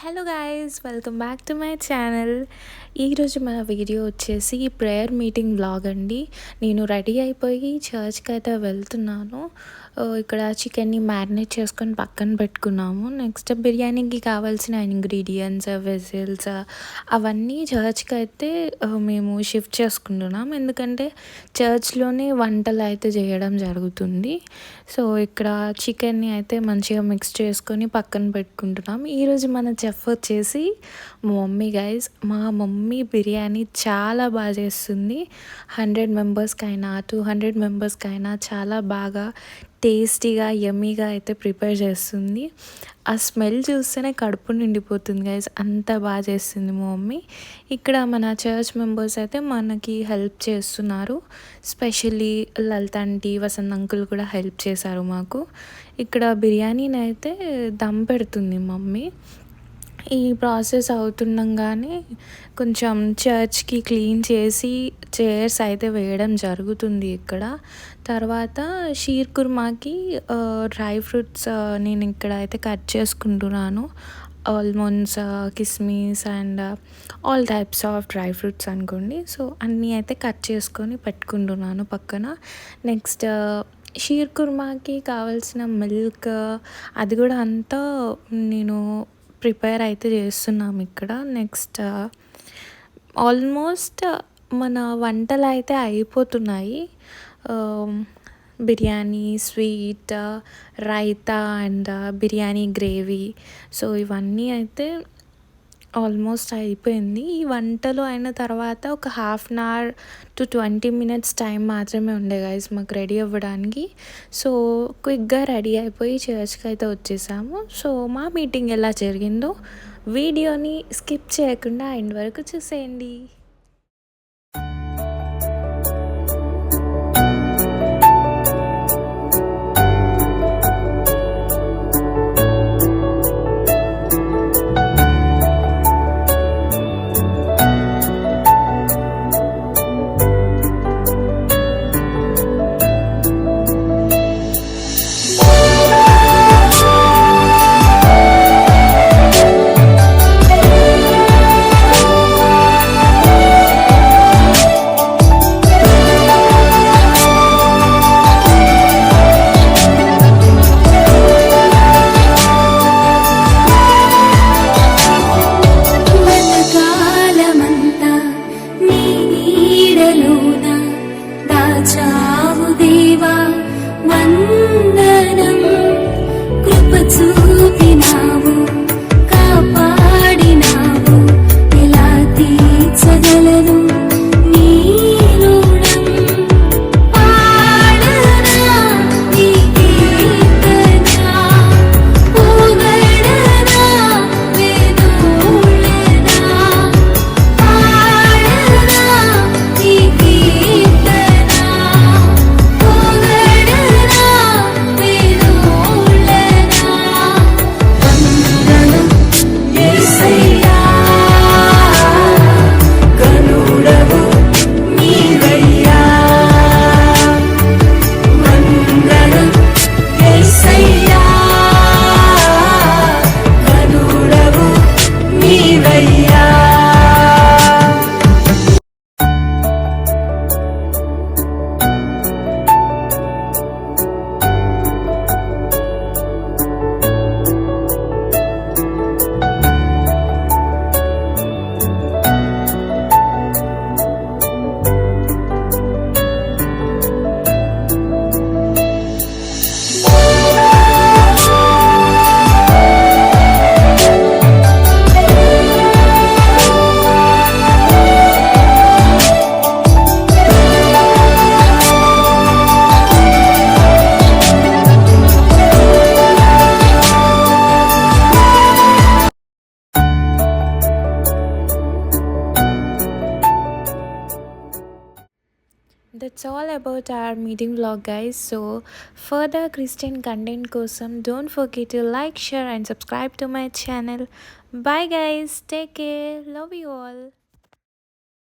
Hello guys, welcome back to my channel. ఈరోజు మన video వచ్చేసి ప్రేయర్ మీటింగ్ బ్లాగ్ అండి. నేను రెడీ అయిపోయి చర్చ్కి అయితే వెళ్తున్నాను. ఇక్కడ చికెన్ని మ్యారినేట్ చేసుకొని పక్కన పెట్టుకున్నాము. నెక్స్ట్ బిర్యానీకి కావాల్సిన ఇంగ్రీడియంట్స్, వెజిల్స్ అవన్నీ చర్చ్కి అయితే మేము షిఫ్ట్ చేసుకుంటున్నాం. ఎందుకంటే చర్చ్లోనే వంటలు అయితే చేయడం జరుగుతుంది. సో ఇక్కడ చికెన్ని అయితే మంచిగా మిక్స్ చేసుకొని పక్కన పెట్టుకుంటున్నాం. ఈరోజు మన చెఫ్ వచ్చేసి మా మమ్మీ గైస్. మా మమ్మీ బిర్యానీ చాలా బాగా చేస్తుంది. 100 మెంబర్స్కైనా 200 మెంబర్స్కైనా చాలా బాగా టేస్టీగా యమ్మీగా అయితే ప్రిపేర్ చేస్తుంది. ఆ స్మెల్ చూస్తేనే కడుపు నిండిపోతుంది గైస్, అంత బాగా చేస్తుంది మా మమ్మీ. ఇక్కడ మన చర్చ్ మెంబర్స్ అయితే మనకి హెల్ప్ చేస్తున్నారు. స్పెషల్లీ లలిత ఆంటీ, వసంత్ అంకుల్ కూడా హెల్ప్ చేశారు మాకు. ఇక్కడ బిర్యానీని అయితే దమ్ పెడుతుంది మమ్మీ. ఈ ప్రాసెస్ అవుతుండగానే కొంచెం చర్చ్కి క్లీన్ చేసి చైర్స్ అయితే వేయడం జరుగుతుంది ఇక్కడ. తర్వాత షీర్ కుర్మాకి డ్రై ఫ్రూట్స్ నేను ఇక్కడ అయితే కట్ చేసుకుంటున్నాను. ఆల్మండ్స్, కిస్మిస్ and all types of dry fruits అనుకోండి. సో అన్నీ అయితే కట్ చేసుకొని పెట్టుకుంటున్నాను పక్కన. నెక్స్ట్ షీర్ కుర్మాకి కావాల్సిన మిల్క్ అది కూడా అంతా నేను ప్రిపేర్ అయితే చేస్తున్నాము ఇక్కడ. నెక్స్ట్ ఆల్మోస్ట్ మన వంటలు అయితే అయిపోతున్నాయి. Biryani, sweet, raita and biryani gravy. So ఇవన్నీ అయితే ఆల్మోస్ట్ అయిపోయింది. ఈ వంటలు అయిన తర్వాత ఒక 1/2 అవర్ టు 20 మినిట్స్ టైం మాత్రమే ఉండే గైస్ మాకు రెడీ అవ్వడానికి. సో క్విక్గా రెడీ అయిపోయి చర్చ్కి అయితే వచ్చేసాము. సో మా మీటింగ్ ఎలా జరిగిందో వీడియోని స్కిప్ చేయకుండా ఎండ్ వరకు చూసేయండి. That's all about our meeting vlog guys. So further Christian content kosam don't forget to like, share and subscribe to my channel. Bye guys, take care, love you all.